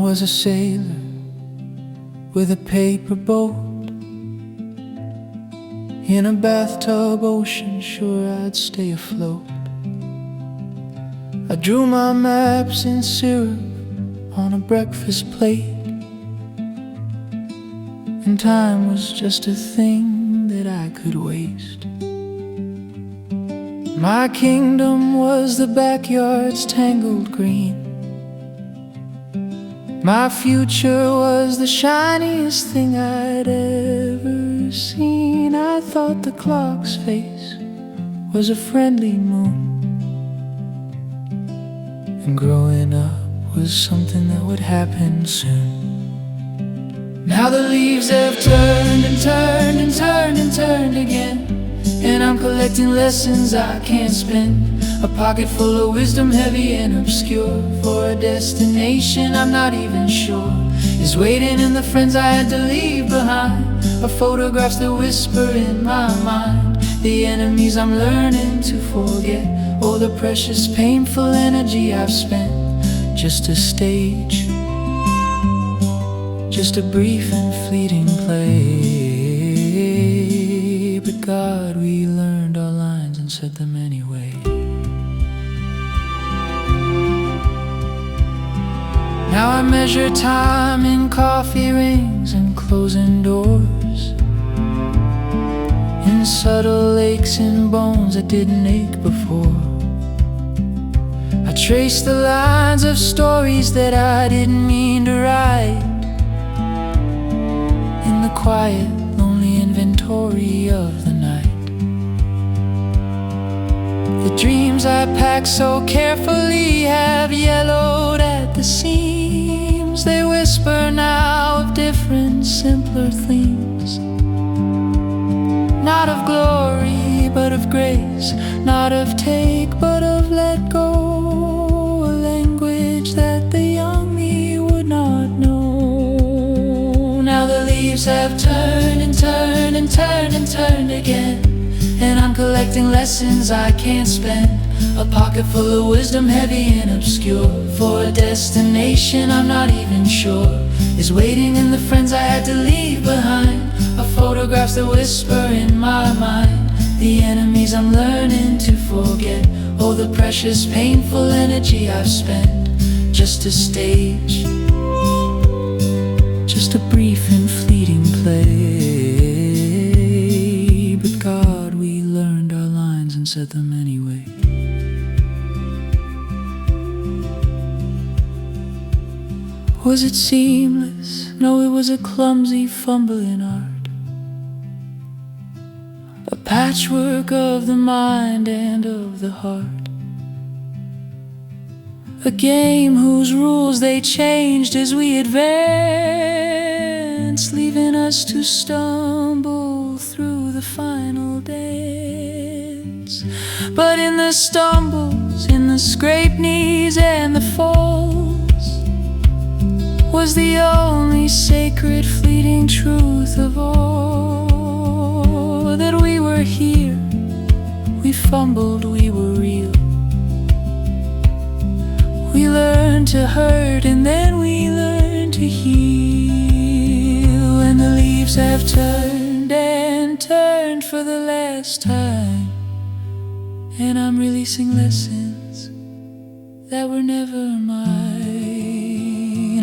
was a sailor with a paper boat in a bathtub ocean, sure I'd stay afloat. I drew my maps in syrup on a breakfast plate, and time was just a thing that I could waste. My kingdom was the backyard's tangled green. My future was the shiniest thing I'd ever seen. I thought the clock's face was a friendly moon, and growing up was something that would happen soon. Now the leaves have turned and turned and turned and turned again, and I'm collecting lessons I can't spend. A pocket full of wisdom, heavy and obscure, for a destination I'm not even sure is waiting in the friends I had to leave behind, or photographs that whisper in my mind the enemies I'm learning to forget. Oh, the precious, painful energy I've spent. Just a stage, just a brief and fleeting play. But God, we learned our lines and said them anyway. Now I measure time in coffee rings and closing doors, in subtle aches and bones that didn't ache before. I trace the lines of stories that I didn't mean to write, in the quiet, lonely inventory of the night. The dreams I packed so carefully have yellowed at the seams. They whisper now of different, simpler themes, not of glory, but of grace, not of take, but of let go, a language that the young me would not know. Now the leaves have turned and turned and turned and turned again, and I'm collecting lessons I can't spend. A pocket full of wisdom, heavy and obscure, for a destination I'm not even sure is waiting in the friends I had to leave behind, or photographs that whisper in my mind the enemies I'm learning to forget. Oh, the precious, painful energy I've spent. Just a stage, just a brief and fleeting play. But God, we learned our lines and said them anyway. Was it seamless? No, it was a clumsy, fumbling art, a patchwork of the mind and of the heart, a game whose rules they changed as we advanced, leaving us to stumble through the final dance. But in the stumbles, in the scraped knees and the falls, was the only sacred, fleeting truth of all, that we were here, we fumbled, we were real. We learned to hurt and then we learned to heal. And the leaves have turned and turned for the last time, and I'm releasing lessons that were never mine.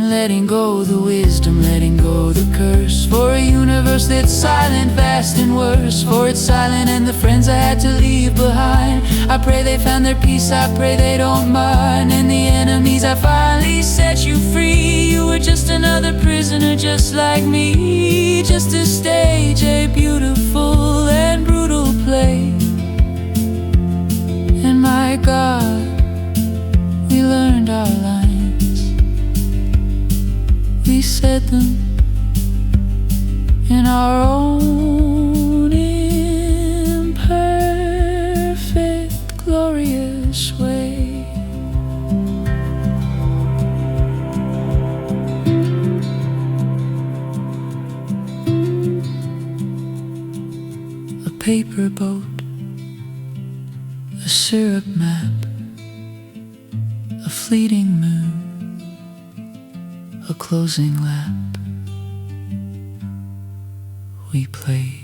Letting go the wisdom, letting go the curse, for a universe that's silent, vast and worse, for it's silent and the friends I had to leave behind. I pray they found their peace, I pray they don't mind. And the enemies, I finally set you free. You were just another prisoner just like me, just a stage, a beautiful and brutal play. And my God, we learned our lines, we said them in our own imperfect, glorious way. A paper boat, a syrup map, a fleeting moon, a closing lap. We played.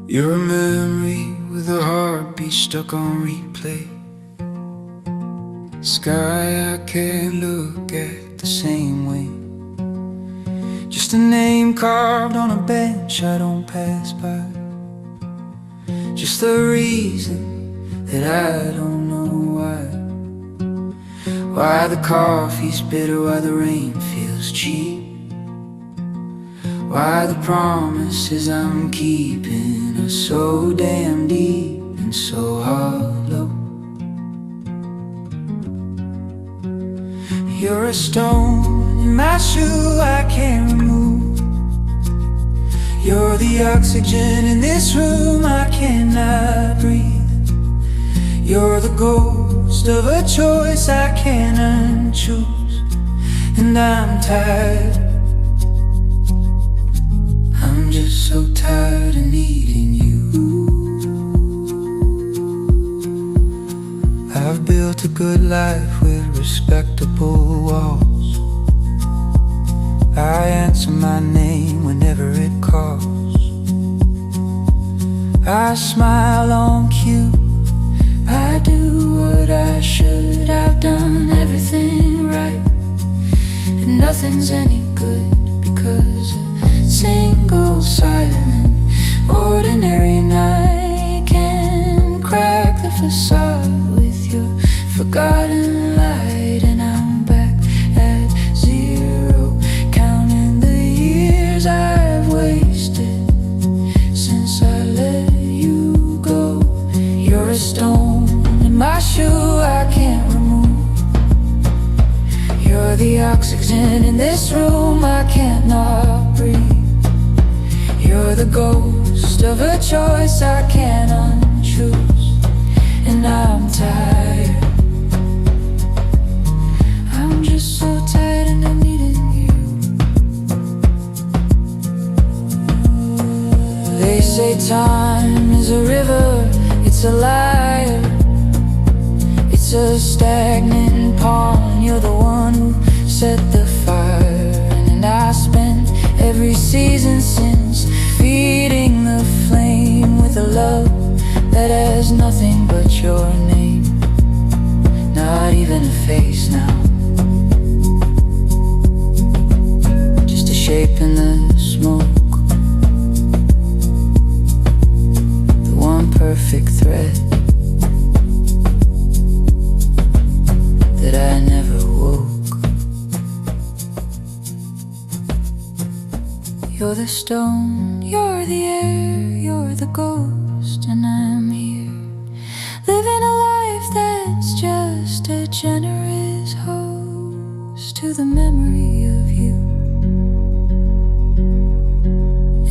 You're a memory with a heartbeat stuck on replay. Sky I can't look at the same way. Just a name carved on a bench I don't pass by. Just a reason that I don't know why. Why the coffee's bitter, why the rain feels cheap. Why the promises I'm keeping are so damn deep and so hollow. You're a stone in my shoe I can't remove. You're the oxygen in this room I cannot breathe. You're the ghost of a choice I can't unchoose. And I'm tired, I'm just so tired of needing you. I've built a good life with respectable walls. I answer my name whenever it calls. I smile on cue, I do what I should. I've done everything right, and nothing's any good because a single silent ordinary night can crack the facade with your forgotten light. And I'm back at zero, counting the years I've wasted since I let you go. You're a stone in my shoe I can't remove. You're the oxygen in this room I can't not breathe. You're the ghost of a choice I can't unchoose. And I'm tired, I'm just so tired and I'm needing you. They say time is a river, it's a liar. It's a stagnant pond, you're the one who set the fire. And I spent every season since feeding the flame with a love that has nothing but your name. Not even a face now, just a shape in the smoke, the one perfect thread that I never woke. You're the stone, you're the air, you're the ghost, and I'm here, living a life that's just a generous host to the memory of you.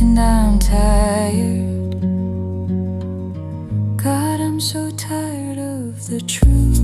And I'm tired, God, I'm so tired of the truth.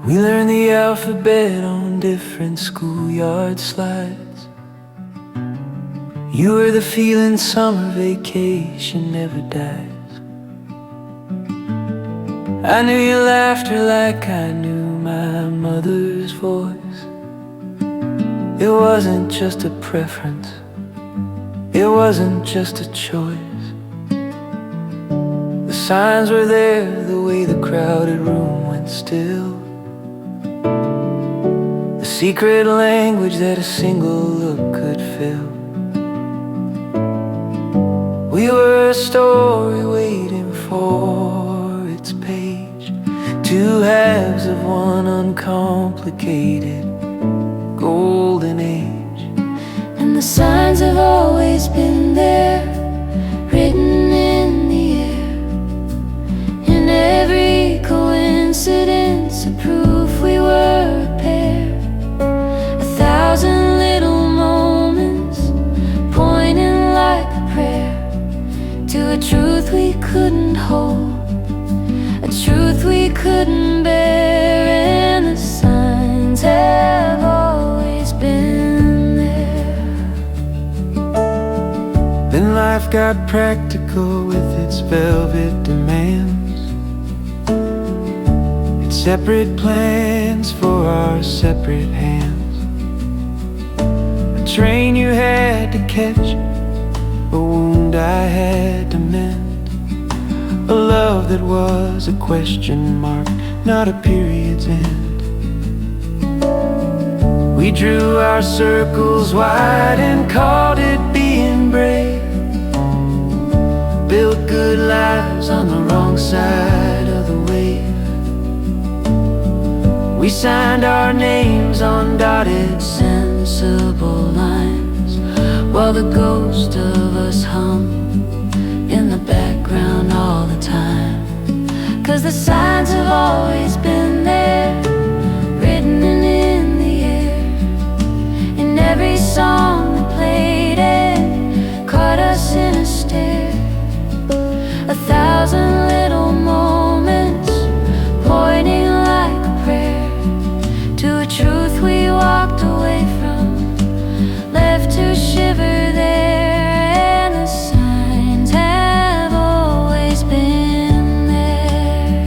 We learned the alphabet on different schoolyard slides. You were the feeling summer vacation never dies. I knew your laughter like I knew my mother's voice. It wasn't just a preference, it wasn't just a choice. The signs were there, the way the crowded room went still. The secret language that a single look could fill. We were a story waiting for its page, two halves of one uncomplicated golden age. And the signs have always been there, written in the air, in every coincidence, a proof we were a pair. 1,000 little moments pointing like a prayer to a truth we couldn't hold, a truth we couldn't bear. And the signs have always been there. Then life got practical with its velvet demands, its separate plans for our separate hands. A train you had to catch, a wound I had to mend, a love that was a question mark, not a period's end. We drew our circles wide and called it being brave, built good lives on the wrong side of the wave. We signed our names on dotted sensible lines, while the ghost of us hummed in the background all the time. 'Cause the signs have always been there, written in the air, in every song that played and caught us in a stare. 1,000 little moments pointing like a prayer to a truth we walked away from, left to shiver there. And the signs have always been there.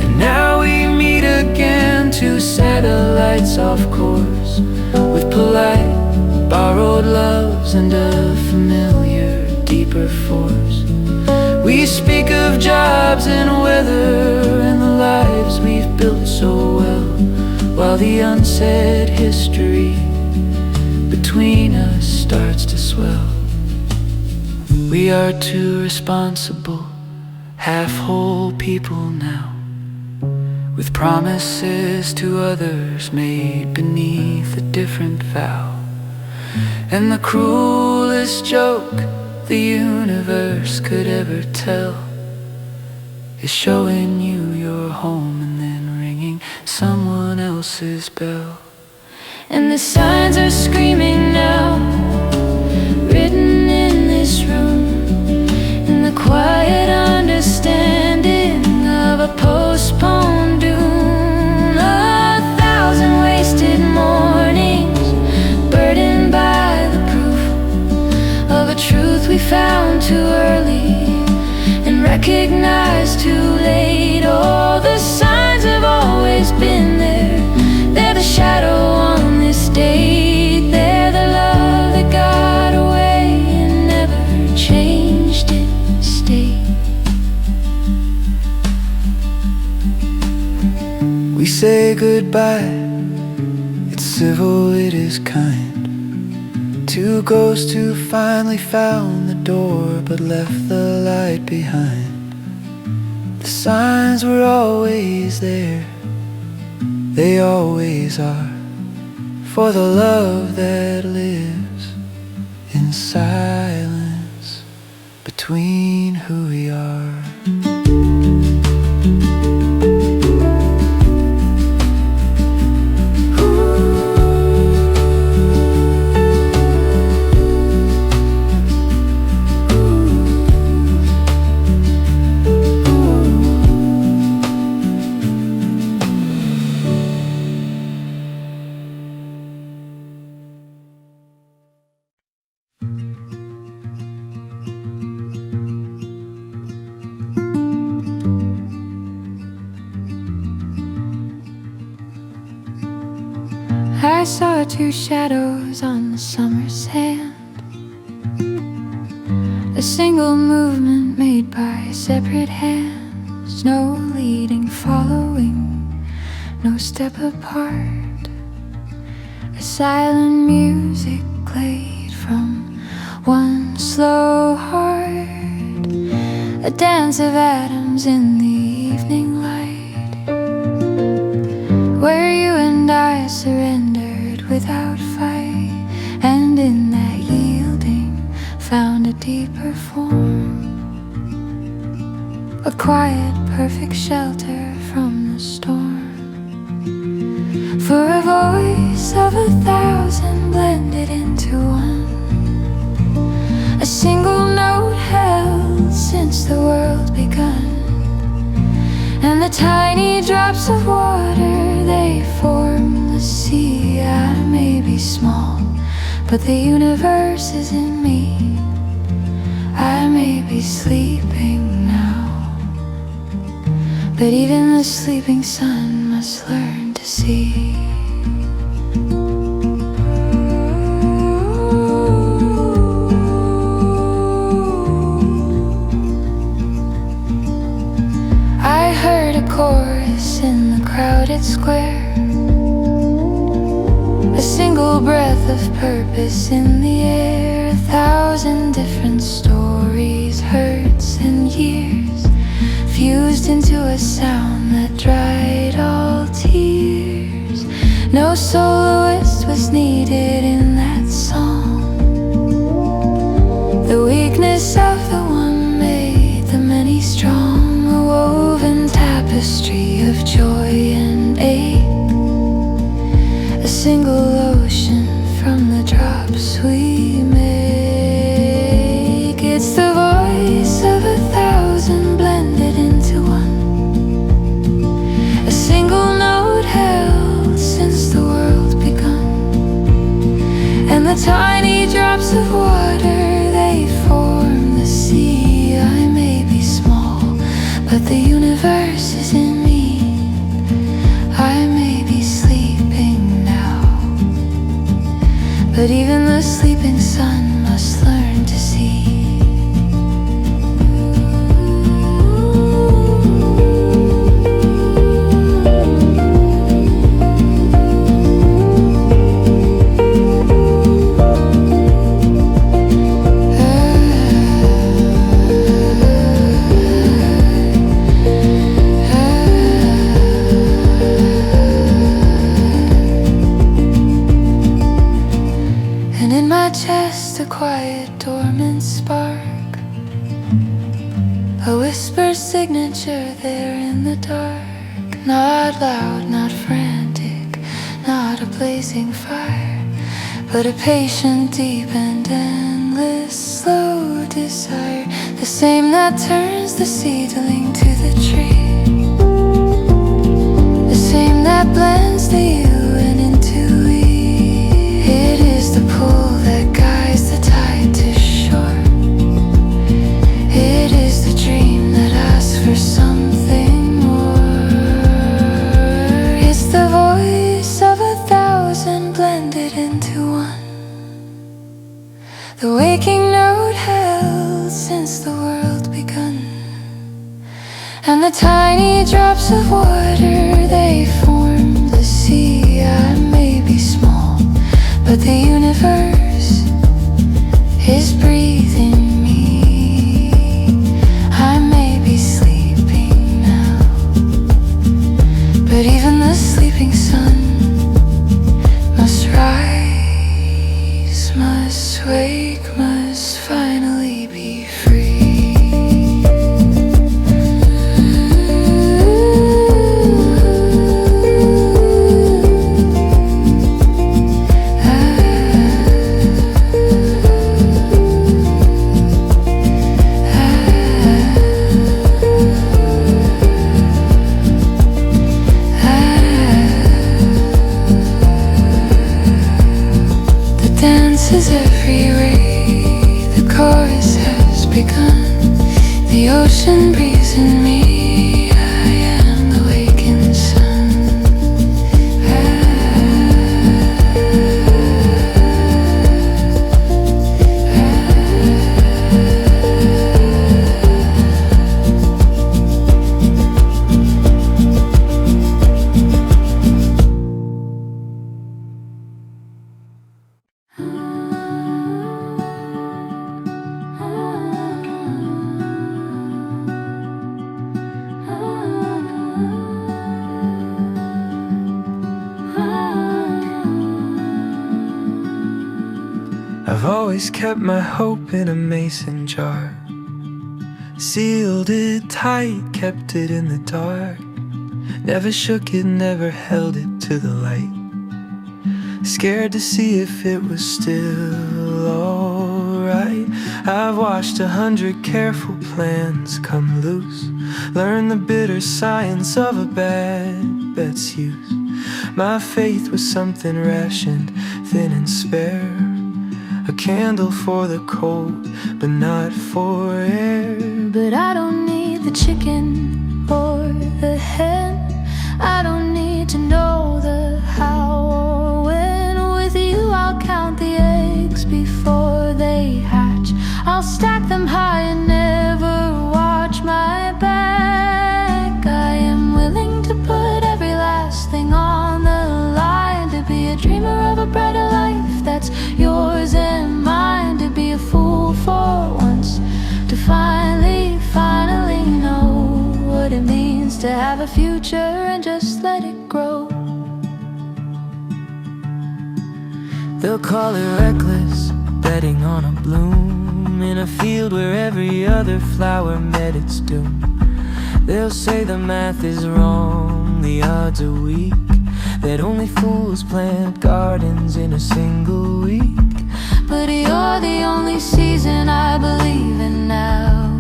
And now we meet again, two satellites off course, with polite borrowed loves and a familiar deeper force. We speak of jobs and weather and the lives we've built so well, while the unsaid history between us starts to swell. We are two responsible, half-whole people now, with promises to others made beneath a different vow. And the cruelest joke the universe could ever tell is showing you your home and then ringing someone else's bell. And the signs are screaming now, written in this room, in the quiet understanding of a postponed doom. 1,000 wasted mornings burdened by the proof of a truth we found too early and recognized too late. Oh, the signs have always been there. They're the shadow on this date. They're the love that got away and never changed its state. We say goodbye, it's civil, it is kind. Two ghosts who finally found the door but left the light behind. The signs were always there, they always are, for the love that lives in silence between who we are. I saw two shadows on the summer sand, a single movement made by separate hands, no leading, following, no step apart. A silent music played from one slow heart, a dance of atoms in the evening light, where you and I surrendered without fight, and in that yielding found a deeper form, a quiet, perfect shelter from the storm. For a voice of 1,000 blended into one, a single note held since the world begun. And the tiny drops of water, they form the sea. I may be small, but the universe is in me. I may be sleeping now, but even the sleeping sun must learn to see. I heard a chorus in the crowded square, a single breath of purpose in the air, 1,000 different stories, hurts and years, fused into a sound that dried all tears. No soloist was needed in that song. The weakness of the one made the many strong, a woven tapestry of joy and ache, a single ocean from the drops we make. It's the voice of 1,000 blended into one, a single note held since the world begun. And the tiny drops of water, they form the sea. I may be small, but the universe is in me. I may be sleeping now, but even the sleeping sun must learn to see. And in my chest a quiet dormant spark, a whisper signature there in the dark. Not loud, not frantic, not a blazing fire, but a patient, deep and endless slow desire, the same that turns the seedling to the tree, the same that blends the you and into we. It is the pull that guides the tide to shore. It is the dream that asks for something more. It's the voice of 1,000 blended into one, the waking note held since the world begun. And the tiny drops of water, they form the sea. I may be small, but the universe is breathing me. I may be sleeping now, but even the sleeping sun must rise, must wake, must finally be free. Is every ray, the chorus has begun. The ocean breathes in me, I am the wakened sun. always kept my hope in a mason jar. Sealed it tight, kept it in the dark. Never shook it, never held it to the light. Scared to see if it was still alright. I've watched 100 careful plans come loose, learned the bitter science of a bad bet's use. My faith was something rationed, thin and spare, a candle for the cold, but not for air. But I don't need the chicken or the hen. I don't need to know the how or when. With you I'll count the eggs before they hatch. I'll stack them high and never watch my back. I am willing to put every last thing on the line, to be a dreamer of a brighter life that's yours and mine. To be a fool for once, to finally know what it means to have a future and just let it grow. They'll call it reckless, betting on a bloom in a field where every other flower met its doom. They'll say the math is wrong, the odds are weak, that only fools plant gardens in a single week. But you're the only season I believe in now.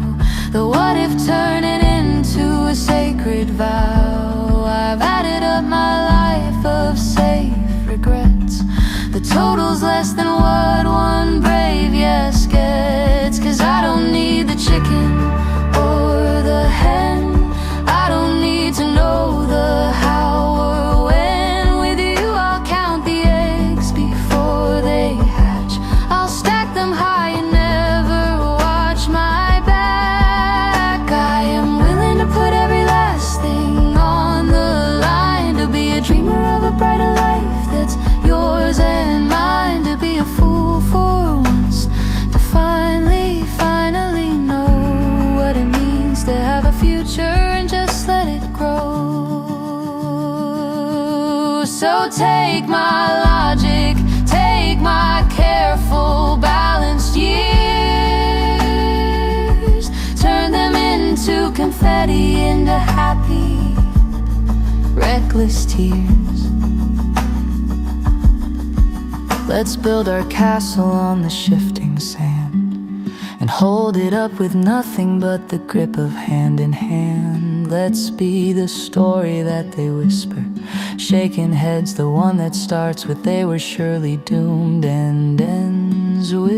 The what if turning into a sacred vow. I've added up my life of safe regrets. The total's less than what one brave yes gets. 'Cause I don't need the chicken or the hen. I don't need to know the how or when. With you I'll count the eggs before they hatch. I'll stack them high and never watch my back. I am willing to put every last thing on the line, to be a dreamer of a brighter life that's yours and mine. To be a fool for once, to finally know what it means to have a future and just let it grow. So take my logic, take my careful balanced years, turn them into confetti, into happy reckless tears. Let's build our castle on the shifting sand and hold it up with nothing but the grip of hand in hand. Let's be the story that they whisper, shaking heads, the one that starts with they were surely doomed and ends with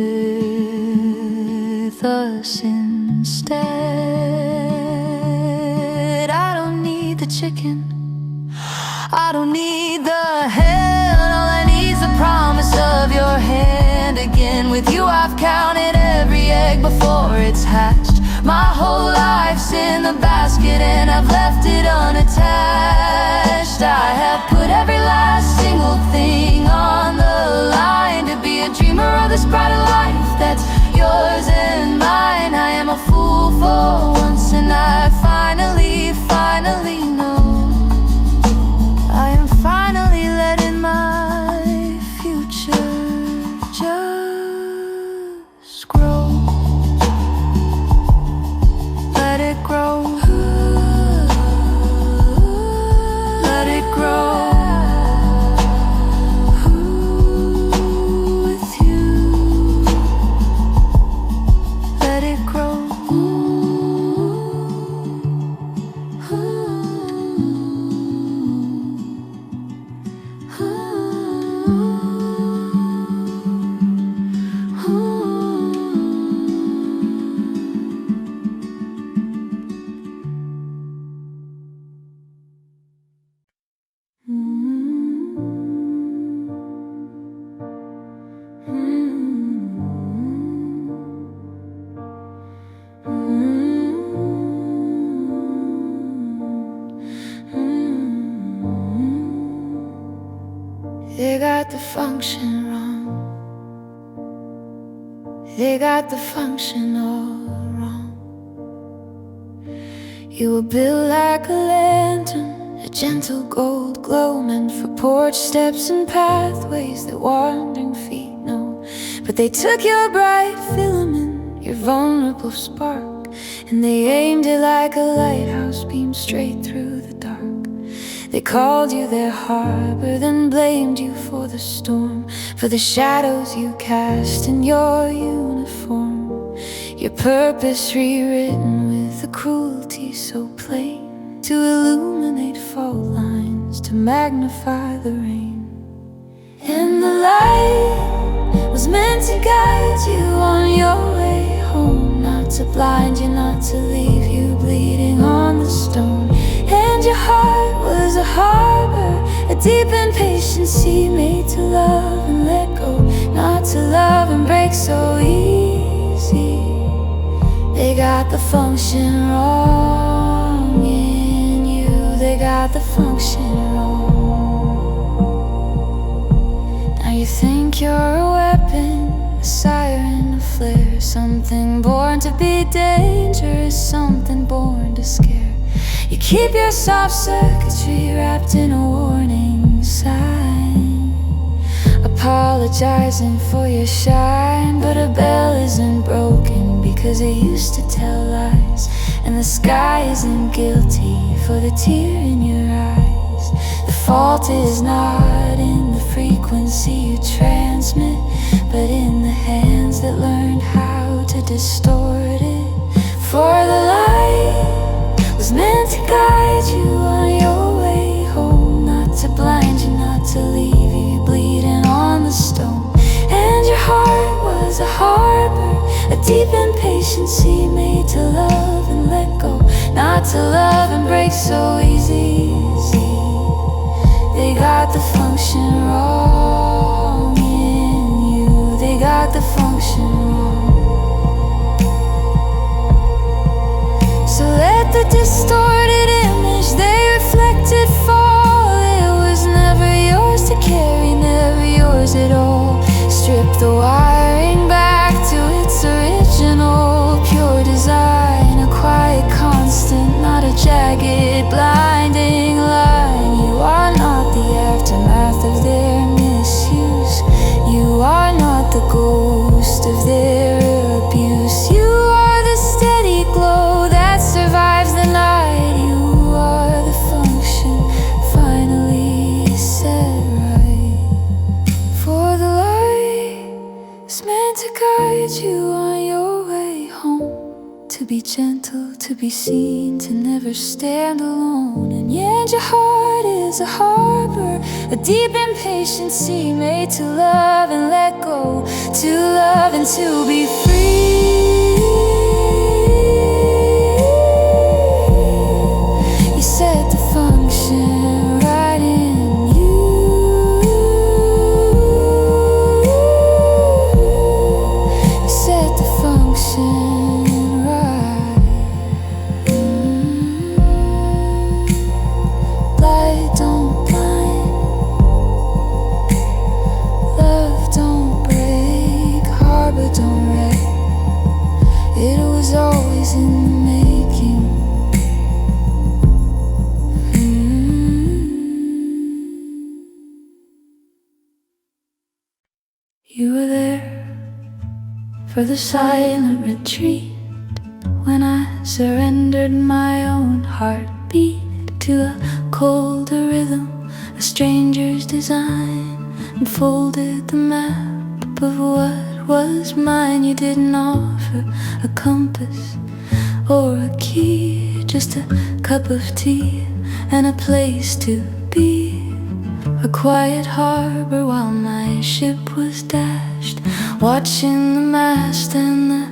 us instead. I don't need the chicken, I don't need the hen. All I need's the promise of your hand again. With you I've counted every egg before it's hatched. My whole life's in the basket and I've left it unattached. I have put every last single thing on the line, to be a dreamer of this brighter life that's yours and mine. I am a fool for once and I finally know. I am finally letting my future just grow. Let it grow. Let it grow. With you. Let it grow. They got the function wrong. They got the function all wrong. You were built like a lantern, a gentle gold glow, meant for porch steps and pathways that wandering feet know. But they took your bright filament, your vulnerable spark, and they aimed it like a lighthouse beam straight through the dark. They called you their harbor, then blamed you for the storm, for the shadows you cast in your uniform. Your purpose rewritten with a cruelty so plain, to illuminate fault lines, to magnify the rain. And the light was meant to guide you on your way home, not to blind you, not to leave you bleeding on the stone. And your heart was a harbor, a deep and patient sea, made to love and let go, not to love and break so easy. They got the function wrong in you, they got the function wrong. Now you think you're a weapon, a siren, a flare, something born to be dangerous, something born to scare. You keep your soft circuitry wrapped in a warning sign, apologizing for your shine. But a bell isn't broken because it used to tell lies, and the sky isn't guilty for the tear in your eyes. The fault is not in the frequency you transmit, but in the hands that learned how to distort it. For the light was meant to guide you on your way home, not to blind you, not to leave you bleeding on the stone. And your heart was a harbor, a deep and patient sea, made to love and let go, not to love and break so easy. They got the function wrong in you, they got the function wrong. So let the distorted image they reflected fall. It was never yours to carry, never yours at all. Strip the wiring back to its original pure design, a quiet constant, not a jagged, blinding line. You are not the aftermath of their misuse, you are not the ghost of their abuse. You are the steady glow that survives the night. You are the function finally set right. For the light is meant to guide you on your way home, to be gentle, to be seen, to never stand alone. And yet your heart is a harbor, a deep and patient sea, made to love and let go, to love and to be free. You set the function right in you, you set the function right. Light don't blind, love don't break, harbor don't wreck. It was always in the making. You were there for the silent retreat, when I surrendered my own heartbeat to a colder rhythm, a stranger's design, and folded the map of what was mine. You didn't offer a compass or a key, just a cup of tea and a place to be. A quiet harbor while my ship was dashed, watching the mast and the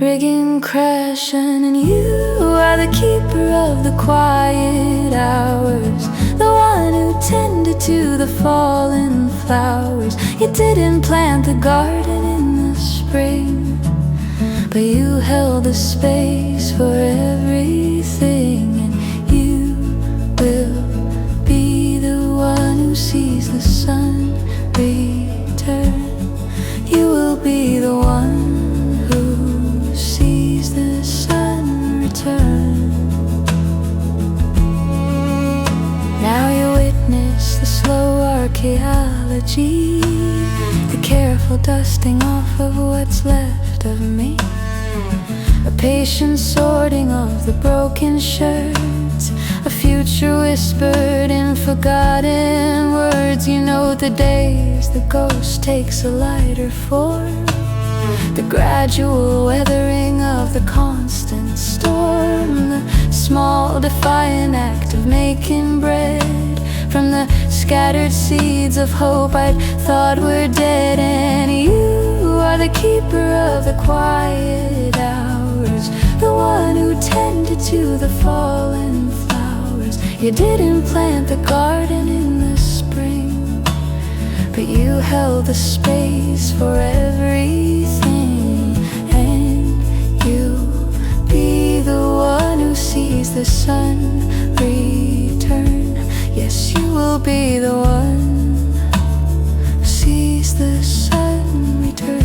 rigging crashing. And you are the keeper of the quiet hours, the one who tended to the fallen flowers. You didn't plant the garden in the spring, but you held the space for everything. And you will be the one who sees the sun return. You will be the one who sees the sun return. Now you witness the slow archaeology, the careful painful dusting off of what's left of me, a patient sorting of the broken shirts, a future whispered in forgotten words. You know the days the ghost takes a lighter form, the gradual weathering of the constant storm, the small defiant act of making bread from the scattered seeds of hope I'd thought were dead. And you are the keeper of the quiet hours, the one who tended to the fallen flowers. You didn't plant the garden in the spring, but you held the space for everything. And you'll be the one who sees the sun return. Yes, you will be the one who sees the sun return.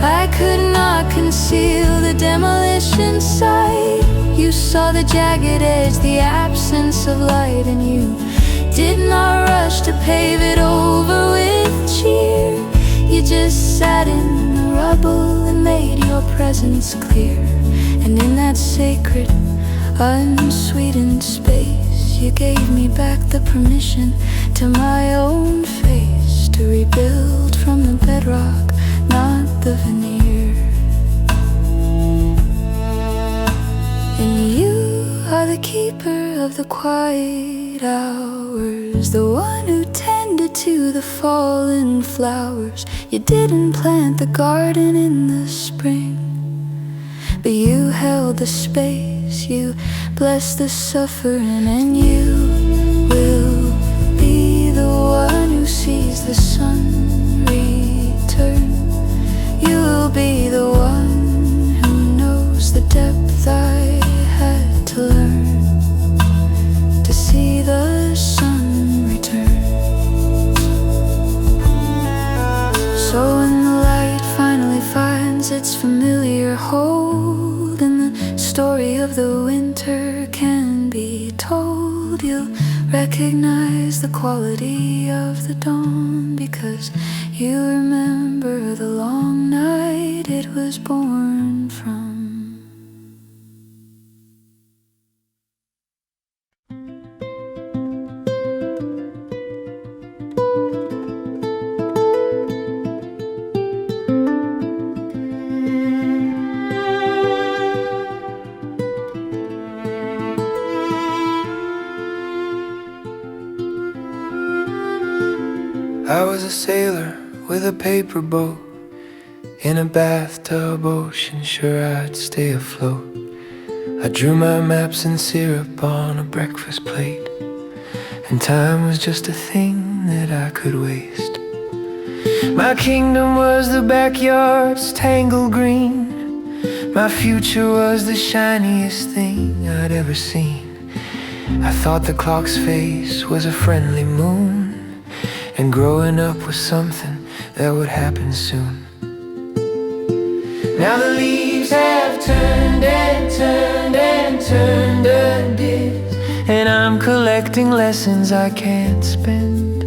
I could not conceal the demolition site. You saw the jagged edge, the absence of light, and you did not rush to pave it over with cheer. You just sat in the rubble and made your presence clear. And in that sacred, unsweetened space, you gave me back the permission to my own face, to rebuild from the bedrock, not the veneer. And you are the keeper of the quiet hours, the one who tended to the fallen flowers. You didn't plant the garden in the spring, but you held the space, you blessed the suffering. And you will be the one who sees the sun return. You will be the one who knows the depth I had to learn to see the sun return. So when the light finally finds its familiar hold, and the story of the winter can be told, you'll recognize the quality of the dawn, because you remember the long night it was born from. I was a sailor with a paper boat, in a bathtub ocean, sure I'd stay afloat. I drew my maps in syrup on a breakfast plate, and time was just a thing that I could waste. My kingdom was the backyard's tangled green, my future was the shiniest thing I'd ever seen. I thought the clock's face was a friendly moon, and growing up was something that would happen soon. Now the leaves have turned and turned and turned and did, and I'm collecting lessons I can't spend.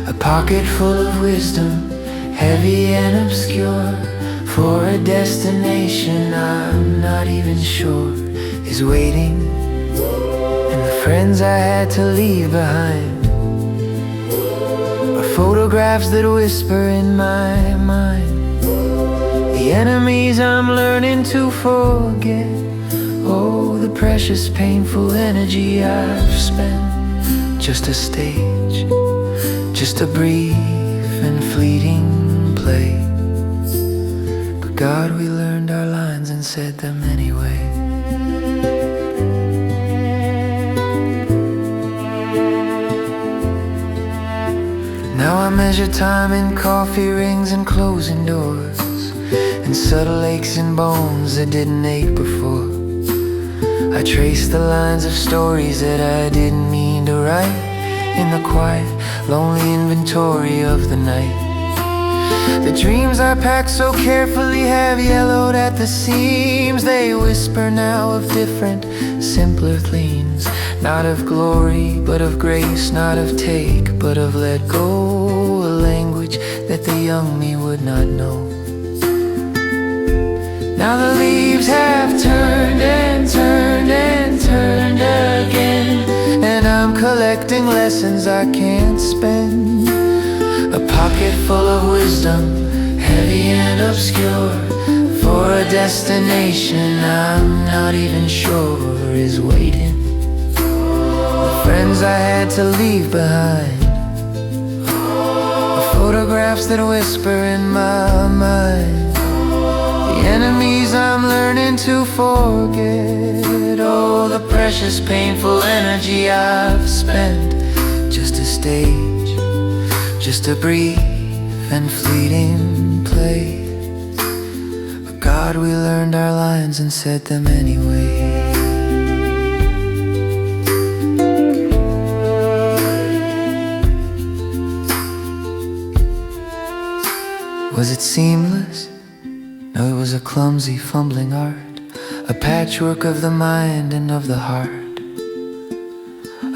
A pocket full of wisdom, heavy and obscure, for a destination I'm not even sure is waiting, and the friends I had to leave behind, photographs that whisper in my mind, the enemies I'm learning to forget. Oh, the precious painful energy I've spent. Just a stage, just a brief and fleeting play, but God, we learned our lines and said them anyway. Now I measure time in coffee rings and closing doors, and subtle aches and bones that didn't ache before. I trace the lines of stories that I didn't mean to write, in the quiet, lonely inventory of the night. The dreams I packed so carefully have yellowed at the seams. They whisper now of different, simpler themes. Not of glory, but of grace. Not of take, but of let go. A language that the young me would not know. Now the leaves have turned and turned and turned again, and I'm collecting lessons I can't spend. A pocket full of wisdom, heavy and obscure, for a destination I'm not even sure is waiting. The friends I had to leave behind, the photographs that whisper in my mind, the enemies I'm learning to forget. Oh, the precious, painful energy I've spent. Just a stage, just a brief and fleeting play. But God, we learned our lines and said them anyway. Was it seamless? No, it was a clumsy, fumbling art, a patchwork of the mind and of the heart,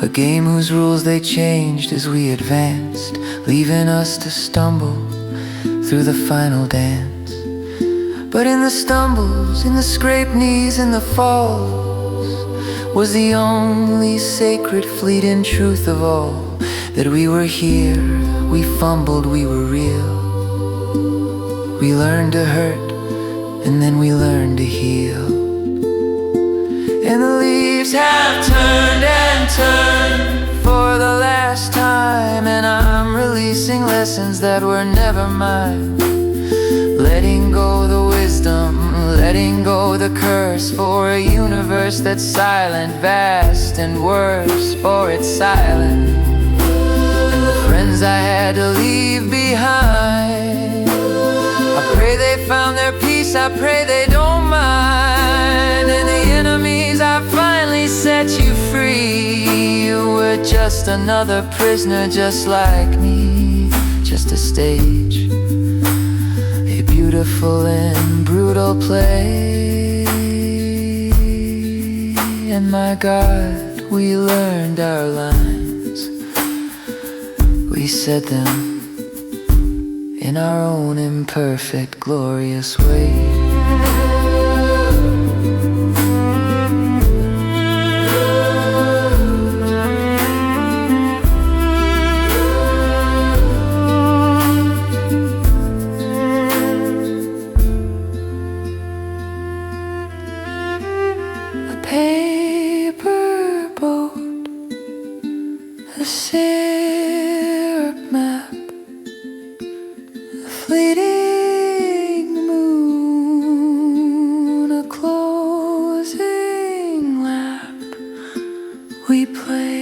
a game whose rules they changed as we advanced, leaving us to stumble through the final dance. But in the stumbles, in the scraped knees, in the falls, was the only sacred, fleeting truth of all, that we were here, we fumbled, we were real. We learned to hurt, and then we learn to heal. And the leaves have turned and turned for the last time, and I'm releasing lessons that were never mine. Letting go the wisdom, letting go the curse, for a universe that's silent, vast and worse, for it's silent. And the friends I had to leave behind, I pray they found their peace, I pray they don't mind. And the enemies, I finally set you free. You were just another prisoner, just like me. Just a stage, a beautiful and brutal play. And my God, we learned our lines, we said them in our own imperfect, glorious way. A paper boat, a syrup map, fleeting moon, a closing lap. We played.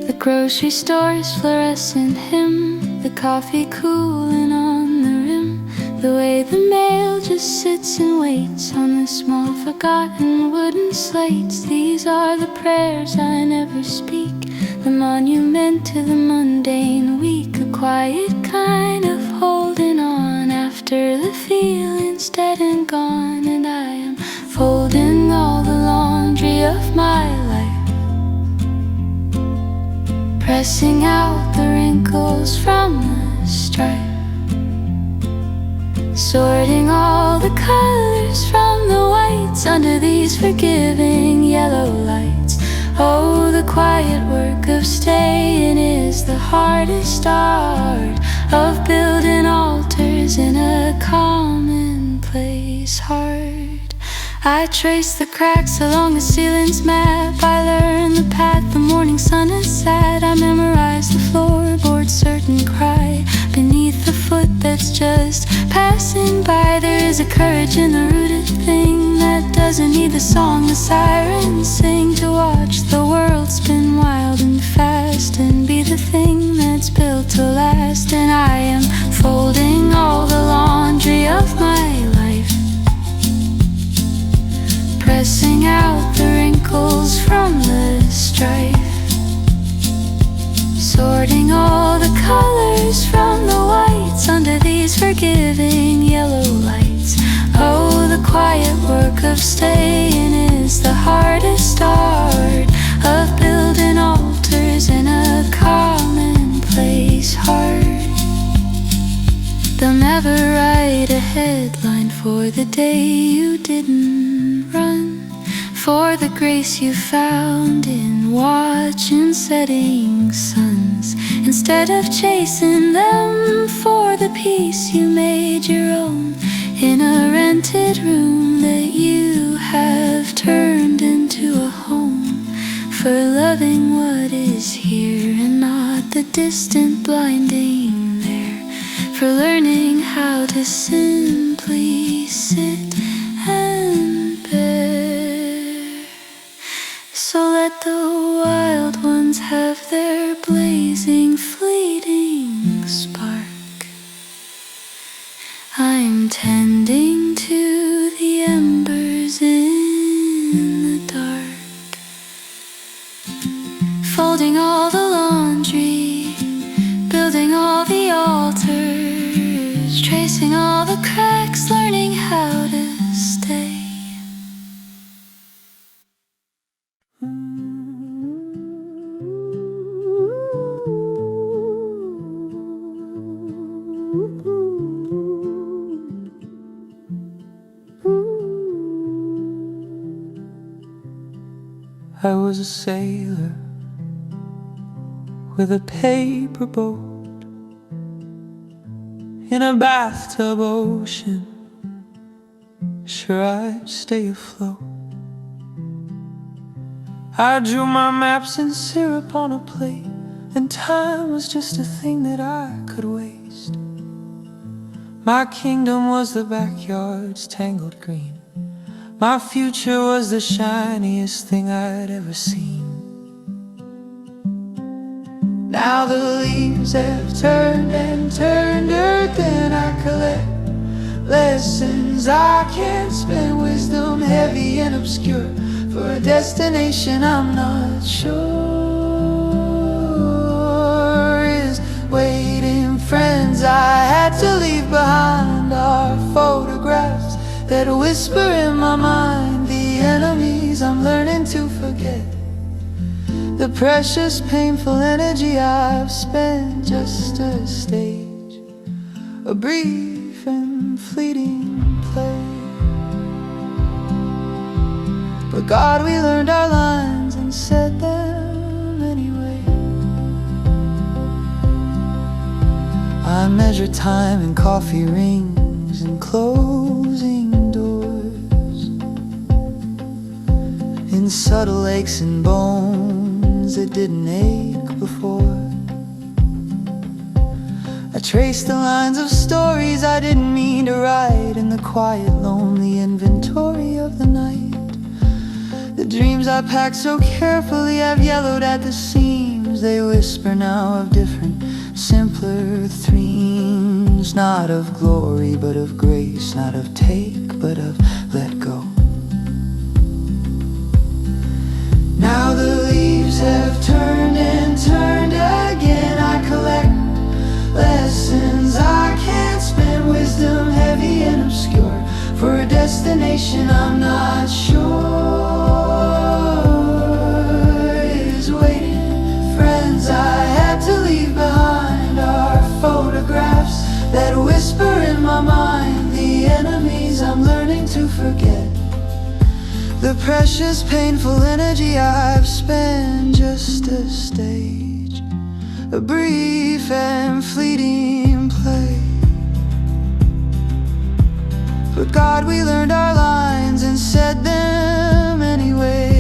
The grocery store's fluorescent hymn, the coffee cooling on the rim, the way the mail just sits and waits on the small forgotten wooden slates. These are the prayers I never speak, the monument to the mundane week, a quiet kind of holding on after the feeling's dead and gone. And I am folding all the laundry of my life, pressing out the wrinkles from the stripe, sorting all the colors from the whites under these forgiving yellow lights. Oh, the quiet work of staying is the hardest art of building altars in a commonplace heart. I trace the cracks along the ceiling's map, I learn the path the morning sun has sat. I memorize the floorboard's certain cry beneath There's a courage in the rooted thing that doesn't need the song the sirens sing, to watch the world spin wild and fast and be the thing that's built to last. And I am folding all the laundry of my life, pressing out the wrinkles from the strife, sorting all the colors from the whites under these forgiving yellow lights. Oh, the quiet work of staying is the hardest art of building altars in a commonplace heart. They'll never write a headline for the day you didn't run, for the grace you found in watching setting suns, instead of chasing them, for the peace you made your own in a rented room that you have turned into a home, for loving what is here and not the distant blinding there, for learning how to simply sit and bear. So let the wild ones have their blazing, fleeting spark. I'm tending to the embers in the dark, folding all the laundry, building all the altars, tracing all the cracks, learning how to stay. I was a sailor with a paper boat in a bathtub ocean, sure I'd stay afloat. I drew my maps in syrup on a plate, and time was just a thing that I could waste. My kingdom was the backyard's tangled green, my future was the shiniest thing I'd ever seen. Now the leaves have turned and turned earth, and I collect lessons I can't spend, wisdom heavy and obscure, for a destination I'm not sure is waiting. Friends I had to leave behind are photographs that whisper in my mind, the enemies I'm learning to forget, the precious painful energy I've spent. Just a stage, a brief and fleeting play, but God, we learned our lines and said them anyway. I measure time in coffee rings and closing doors, in subtle aches and bones that didn't ache before. I trace the lines of stories I didn't mean to write, in the quiet, lonely inventory of the night. The dreams I packed so carefully have yellowed at the seams. They whisper now of different, simpler themes, not of glory but of grace, not of take but of let go. Now the leaves have turned and turned again. I collect lessons I can't spend, wisdom heavy and obscure, for a destination I'm not sure is waiting. Friends I had to leave behind are photographs that whisper in my mind, the enemies I'm learning to forget, the precious painful energy I've spent. Just a stage, a brief and fleeting play, but God, we learned our lines and said them anyway.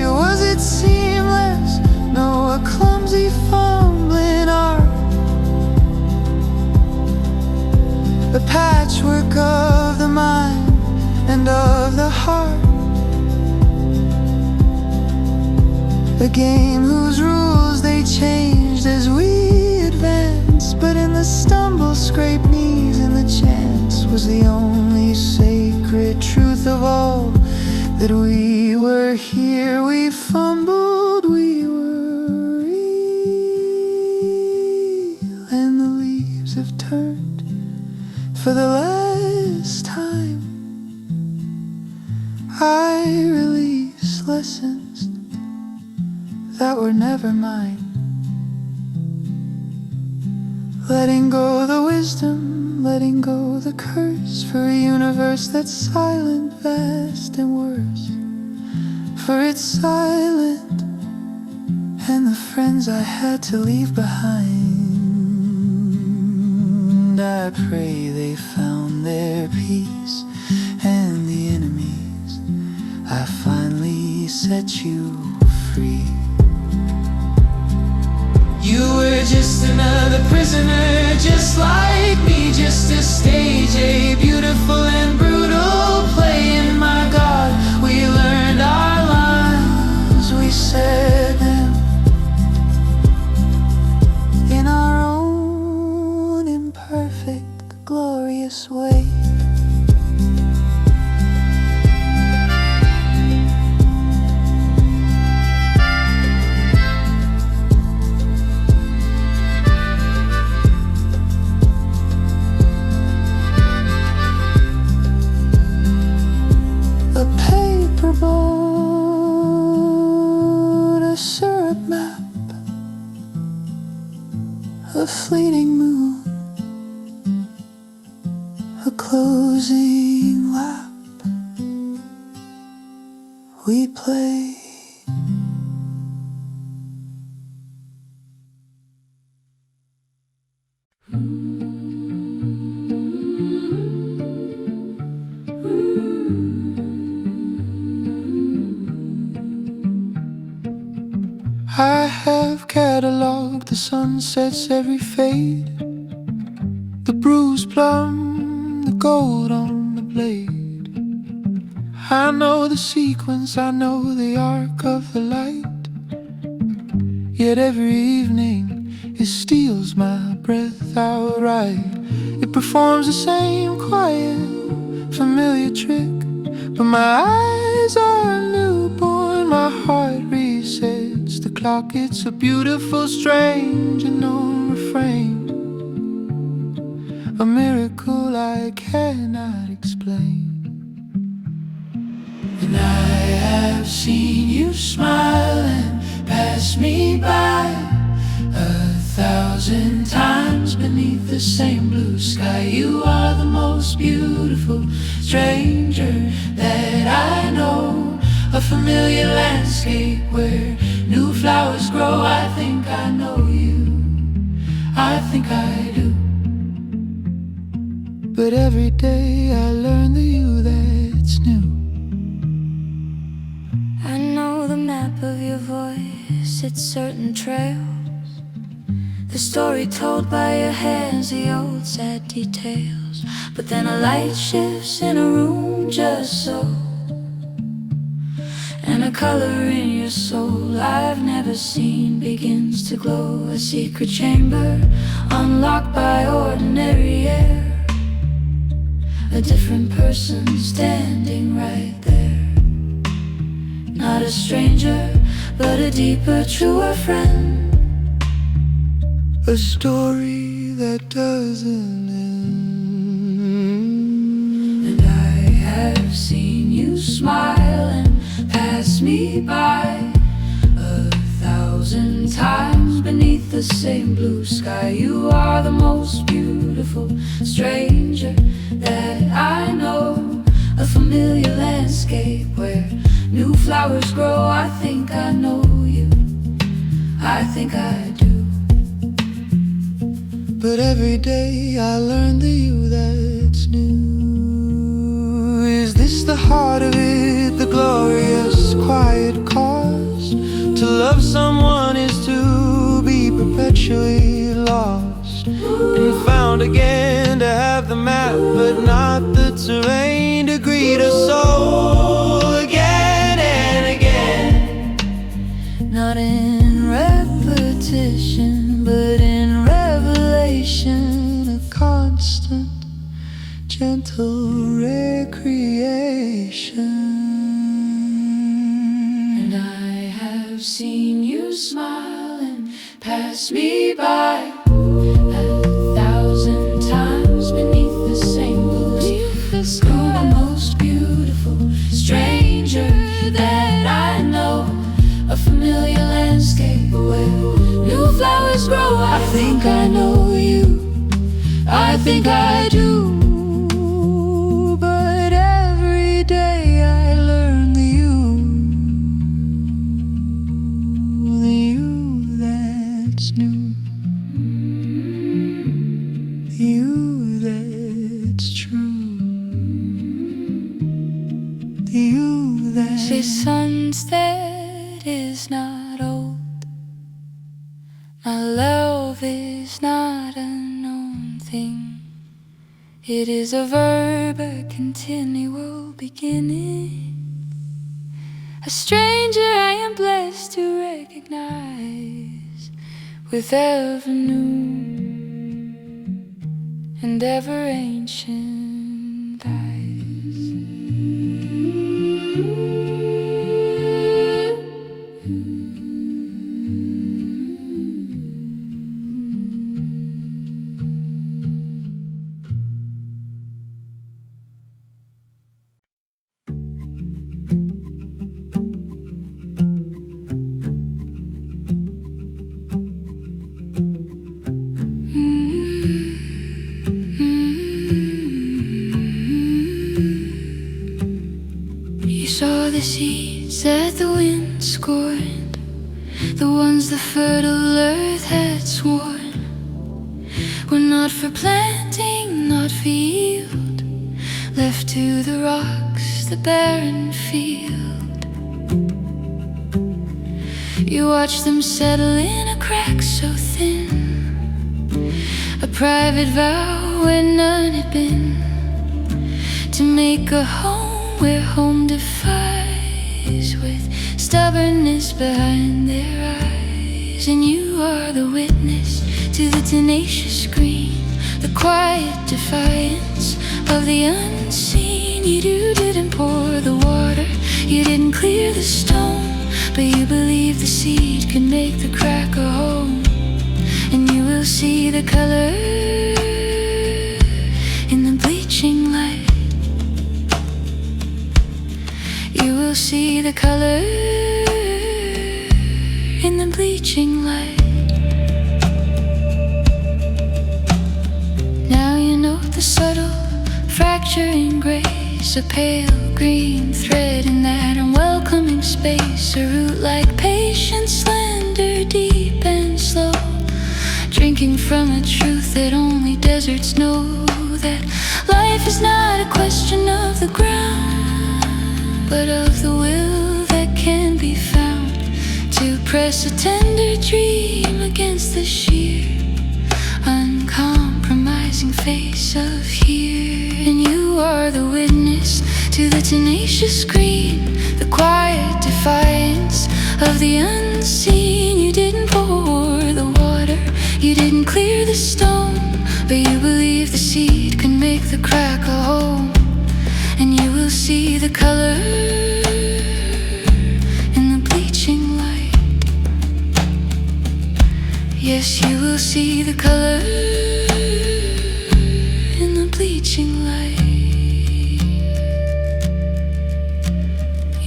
Was it seamless? No, a clumsy fumbling art, heart, a game whose rules they changed as we advanced. But in the stumble, scrape knees, and the chance was the only sacred truth of all, that we were here. We fumbled, we were real, and the leaves have turned for the last time. I release lessons that were never mine, letting go the wisdom, letting go the curse, for a universe that's silent, vast, and worse. For it's silent, and the friends I had to leave behind, I pray they found their peace, and the enemies, I finally set you free. You were just another prisoner, just like me, just a stage, a beautiful and brutal play. And my God, we learned our lines, we said them in our own imperfect, glorious way. A syrup map, a fleeting moon, a closing lap. We play. I have catalogued the sunsets, every fade, the bruised plum, the gold on the blade. I know the sequence, I know the arc of the light, yet every evening it steals my breath outright. It performs the same quiet, familiar trick, but my eyes are newborn, my heart resets the clock. It's a beautiful, strange, unknown refrain, a miracle I cannot explain. And I have seen you smile and pass me by 1,000 times beneath the same blue sky. You are the most beautiful stranger that I know, a familiar landscape where new flowers grow. I think I know you, I think I do. But every day I learn the you that's new. I know the map of your voice, it's certain trails, the story told by your hands, the old sad details. But then a light shifts in a room just so, and a color in your soul I've never seen begins to glow. A secret chamber unlocked by ordinary air, a different person standing right there. Not a stranger, but a deeper, truer friend, a story that doesn't end. And I have seen you smile and pass me by 1,000 times beneath the same blue sky. You are the most beautiful stranger that I know, a familiar landscape where new flowers grow. I think I know you, I think I do. But every day I learn the you that's new. Is this the heart of it, the glorious, quiet cost? To love someone is to be perpetually lost and found again, to have the map but not the terrain to greet a soul. imagination, a constant, gentle recreation. And I have seen you smile and pass me by 1,000 times beneath the same blue sky. You're the most beautiful stranger that I know, a familiar landscape where new flowers grow. I think I know you, I think I do. But every day I learn the you that's new, the you that's true, the you that the sunset is not old. My love is not a known thing. It is a verb, a continual beginning. A stranger I am blessed to recognize with ever new and ever ancient eyes. You saw the seeds that the wind scorned, the ones the fertile earth had sworn were not for planting, not for yield, left to the rocks, the barren field. You watched them settle in a crack so thin, a private vow where none had been, to make a home where home defies, with stubbornness behind their eyes. And you are the witness to the tenacious green, the quiet defiance of the unseen. You didn't pour the water, you didn't clear the stone, but you believed the seed could make the crack a home. And you will see the color in the bleaching light. You will see the color in the bleaching light. Now you know the subtle fracturing grace, a pale green thread in that unwelcoming space, a root like patience, slender, deep and slow, drinking from a truth that only deserts know, that life is not a question of the ground, but of the will that can be found, to press a tender dream against the sheer, uncompromising face of here. And you are the witness to the tenacious green, the quiet defiance of the unseen. You didn't pour the water, you didn't clear the stone, but you believed the seed could make the crack a home. And you will see the color in the bleaching light. Yes, you will see the color in the bleaching light.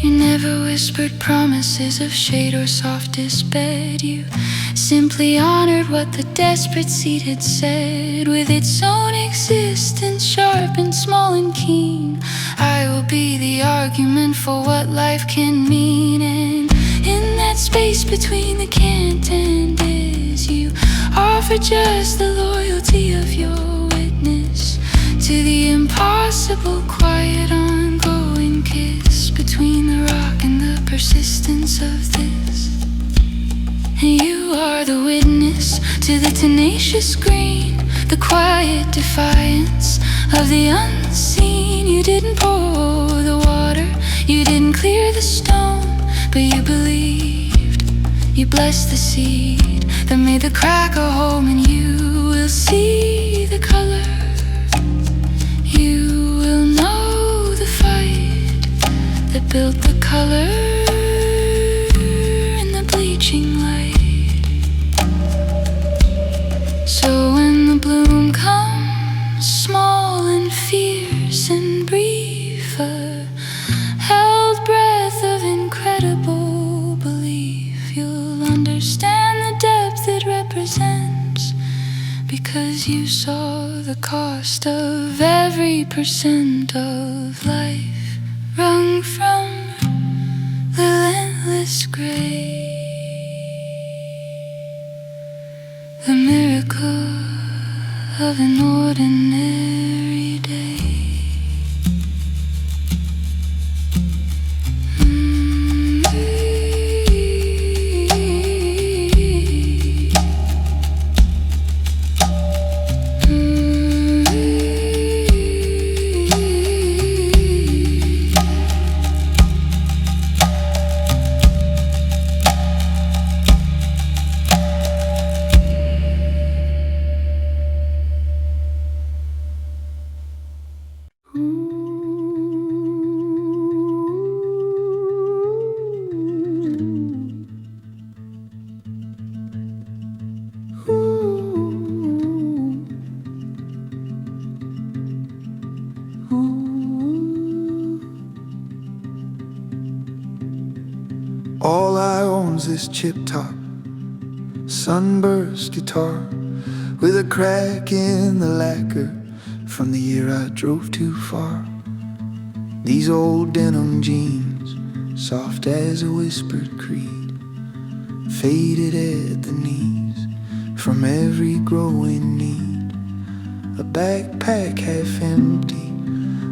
You never whispered promises of shade or softest bed. You simply honored what the desperate seed had said, with its own existence sharp and small and keen. I will be the argument for what life can mean. And in that space between the can't and is, you offer just the loyalty of your witness to the impossible, quiet, ongoing kiss between the rock and the persistence of this. And you are the witness to the tenacious green, the quiet defiance of the unseen. You didn't pour the water, you didn't clear the stone, but you believed, you blessed the seed that made the crack a home. And you will see the color. You will know the fight that built the color in the bleaching light. So when the bloom comes, small and fierce and brief, a held breath of incredible belief, you'll understand the depth it represents, because you saw the cost of every percent of life wrung from relentless grace. The miracle of an ordinary day. All I own's this chip-top sunburst guitar with a crack in the lacquer from the year I drove too far. These old denim jeans, soft as a whispered creed, faded at the knees from every growing need. A backpack half empty,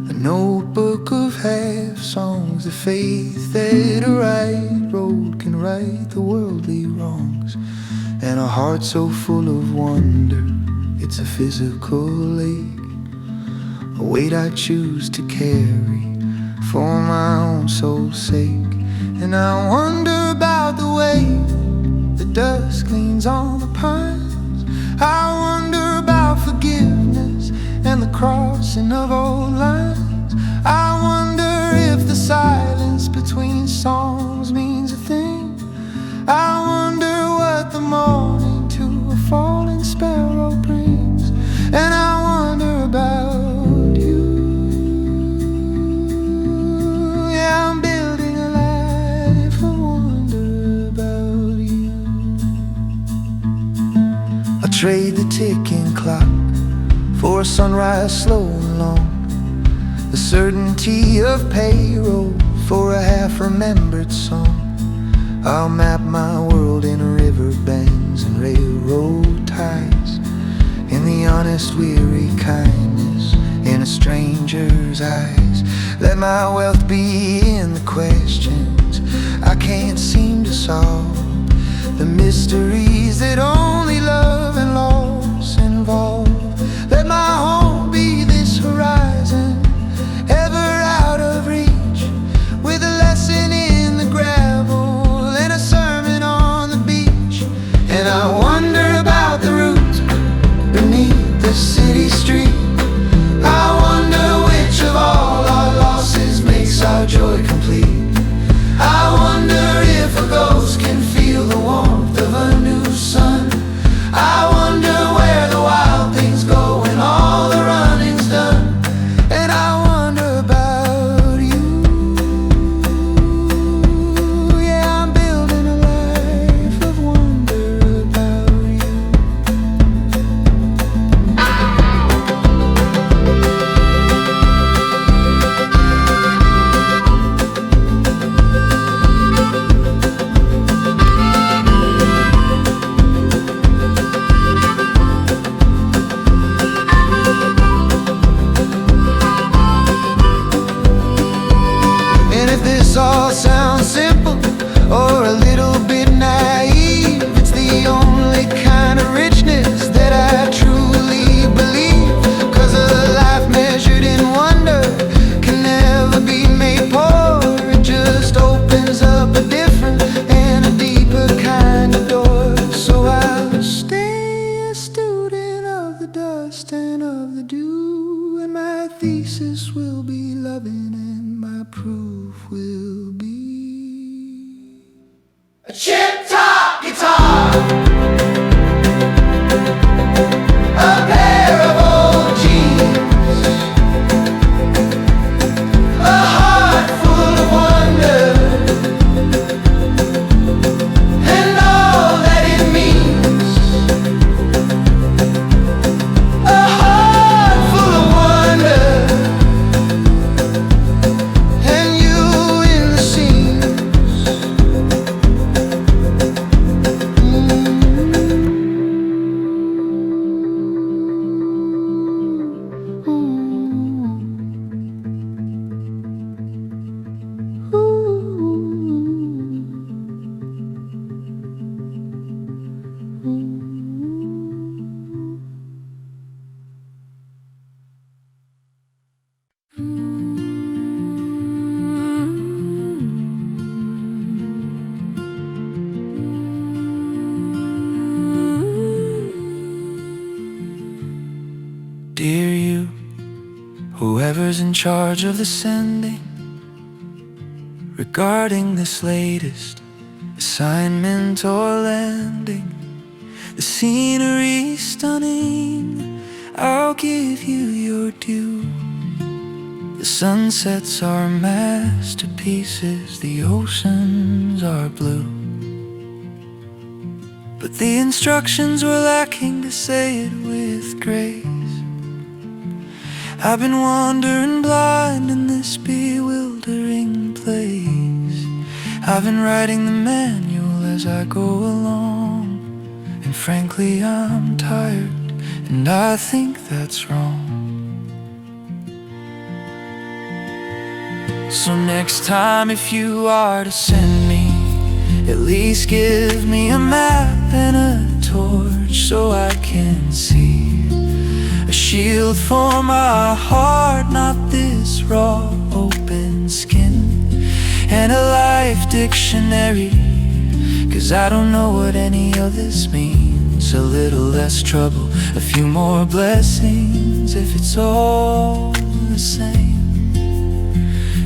a notebook of half songs, the faith that a right road can right the worldly wrongs, and a heart so full of wonder it's a physical ache, a weight I choose to carry for my own soul's sake. And I wonder about the way the dust cleans on the pines. I wonder about forgiveness and the crossing of old lines. I wonder if the silence between songs means a thing. I wonder what the morning to a falling sparrow brings. And I wonder about you. Yeah, I'm building a life. I wonder about you. I trade the ticking clock for a sunrise slow and long, the certainty of payroll for a half-remembered song. I'll map my world in river bends and railroad ties, in the honest weary kindness in a stranger's eyes. Let my wealth be in the questions I can't seem to solve, the mysteries that only love and loss involve. Let my home be this horizon, ever out of reach, with a lesson in the gravel and a sermon on the beach. And I wonder about the roots beneath the city street. I wonder which of all our losses makes our joy complete. I wonder if a ghost can feel the warmth of a new sun. emphasis will be loving, and my proof will be a chip-top guitar, a pair of old jeans, a heart full of wonder, and all that it means. A heart full of wonder, and you in the seams. Dear you, whoever's in charge of the sending, regarding this latest assignment or landing, the scenery's stunning, I'll give you your due. The sunsets are masterpieces, the oceans are blue. But the instructions were lacking to say it with grace. I've been wandering blind in this bewildering place. I've been writing the manual as I go along, and frankly I'm tired, and I think that's wrong. So next time if you are to send me, at least give me a map and a torch so I can see. A shield for my heart, not this raw open skin. And a life dictionary, 'cause I don't know what any of this means. A little less trouble, a few more blessings, if it's all the same.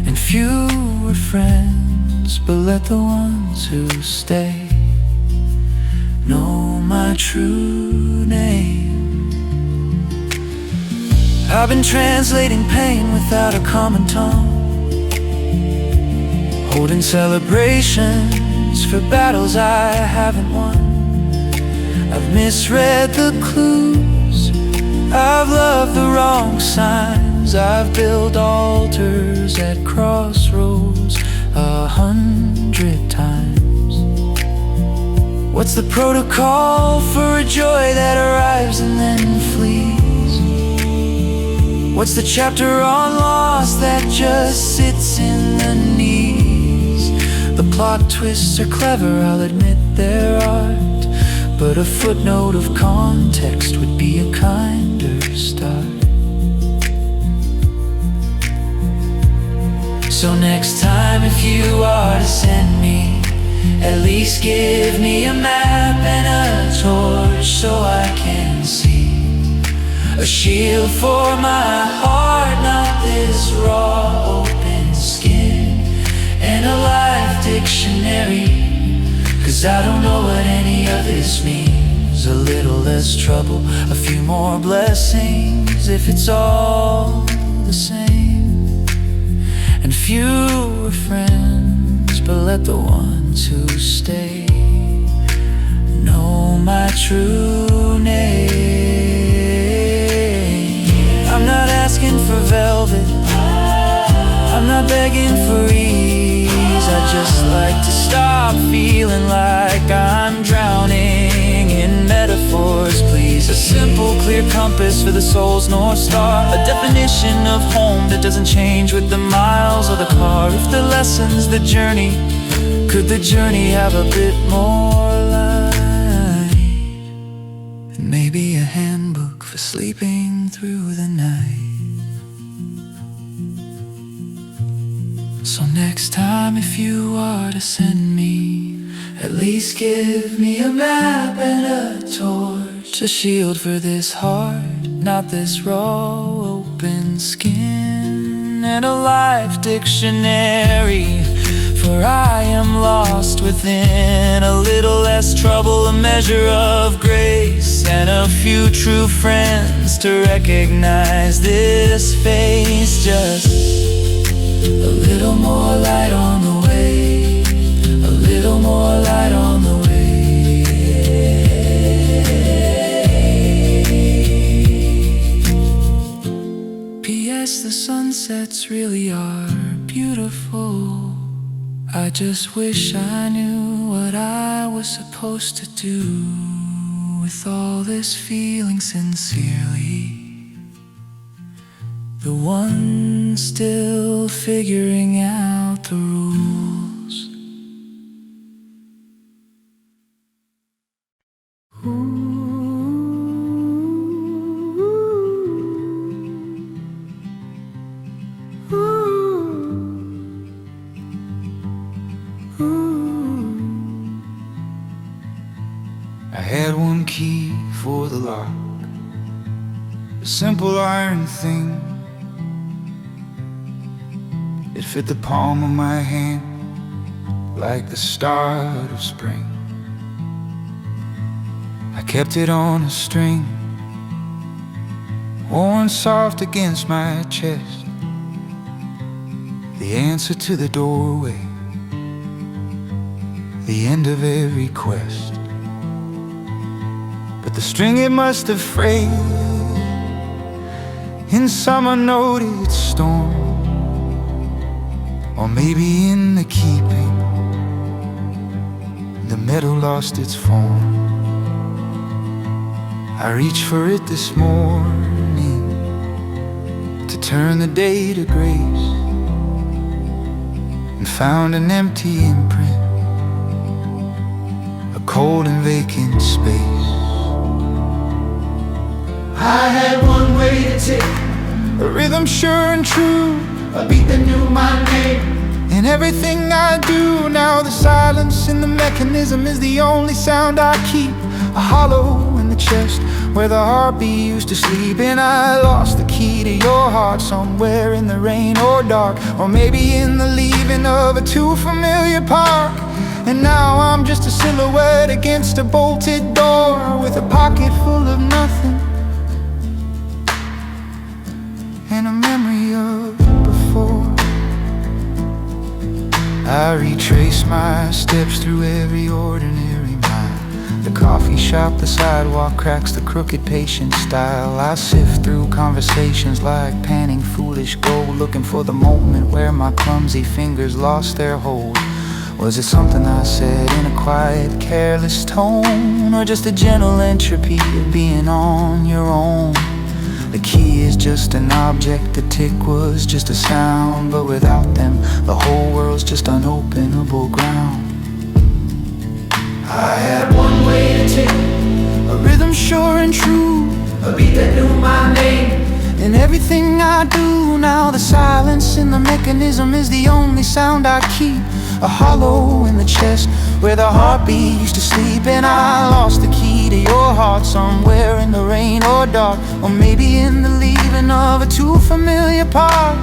And fewer friends, but let the ones who stay know my true name. I've been translating pain without a common tongue, holding celebrations for battles I haven't won. I've misread the clues, I've loved the wrong signs, I've built altars at crossroads 100 times. What's the protocol for a joy that arrives and then flees? What's the chapter on loss that just sits in the knees? The plot twists are clever, I'll admit they're art, but a footnote of context would be a kinder start. So next time if you are to send me, at least give me a map and a torch so I can see. A shield for my heart, not this raw open skin. And a life dictionary, 'cause I don't know what any of this means. A little less trouble, a few more blessings, if it's all the same. And fewer friends, but let the ones who stay know my true name. I'm not asking for velvet, I'm not begging for ease. I just like to stop feeling like I'm drowning in metaphors, please. A simple, clear compass for the soul's North Star, a definition of home that doesn't change with the miles of the car. If the lesson's the journey, could the journey have a bit more light? And maybe a handbook for sleeping through the night. So next time if you are to send me, at least give me a map and a torch, a shield for this heart, not this raw open skin. and a life dictionary. For I am lost within a little less trouble, a measure of grace, and a few true friends to recognize this face. Just a little more light on the way, a little more light on the way. P.S. The sunsets really are beautiful. I just wish I knew what I was supposed to do with all this feeling sincerely. The one still figuring out the rules. I had one key for the lock, a simple iron thing. It fit the palm of my hand like the start of spring. I kept it on a string, worn soft against my chest, the answer to the doorway, the end of every quest. But the string, it must have frayed in some unnoticed storm, or maybe in the keeping, the metal lost its form. I reached for it this morning to turn the day to grace, and found an empty imprint, a cold and vacant space. I had one way to take, a rhythm sure and true, a beat that knew my name. In everything I do now, the silence in the mechanism is the only sound I keep. A hollow in the chest where the heartbeat used to sleep. And I lost the key to your heart somewhere in the rain or dark, or maybe in the leaving of a too familiar park. And now I'm just a silhouette against a bolted door, with a pocket full of nothing and a memory of before. I retrace my steps through every ordinary mile, the coffee shop, the sidewalk cracks, the crooked patient style. I sift through conversations like panning foolish gold, looking for the moment where my clumsy fingers lost their hold. Was it something I said in a quiet, careless tone, or just a gentle entropy of being on your own? The key is just an object, the tick was just a sound, but without them, the whole world's just unopenable ground. I had one way to take, a rhythm sure and true, a beat that knew my name. In everything I do now, the silence in the mechanism is the only sound I keep. A hollow in the chest where the heartbeat used to sleep. And I lost the key to your heart somewhere in the rain or dark, or maybe in the leaving of a too familiar park.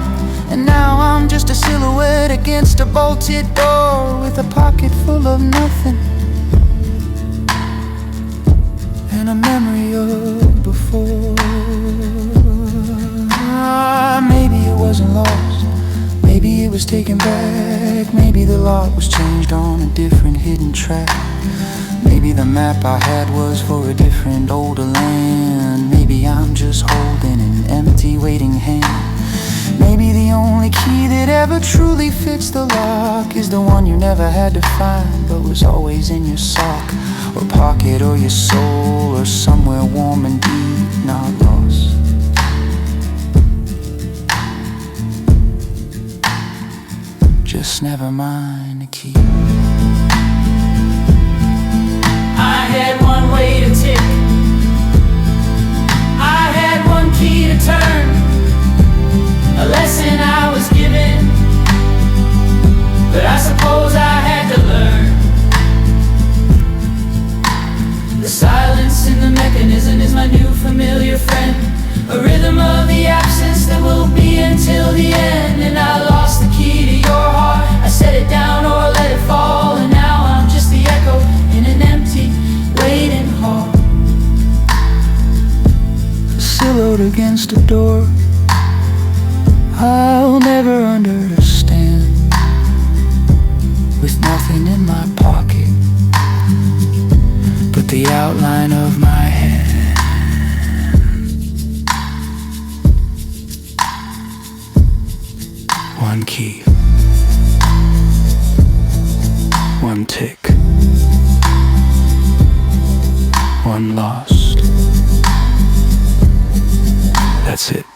And now I'm just a silhouette against a bolted door, with a pocket full of nothing and a memory of before. Maybe it wasn't lost, maybe it was taken back, maybe the lot was changed on a different hidden track. Maybe the map I had was for a different older land. Maybe I'm just holding an empty waiting hand. Maybe the only key that ever truly fits the lock is the one you never had to find, but was always in your sock, or pocket, or your soul, or somewhere warm and deep, not lost. Just never mind the key. I had one way to tick, I had one key to turn, a lesson I was given, but I suppose I had to learn. The silence in the mechanism is my new familiar friend, a rhythm of the absence that will be until the end. wrote against a door I'll never understand. With nothing in my pocket but the outline of my hand. One key, one tick, one lost. That's it.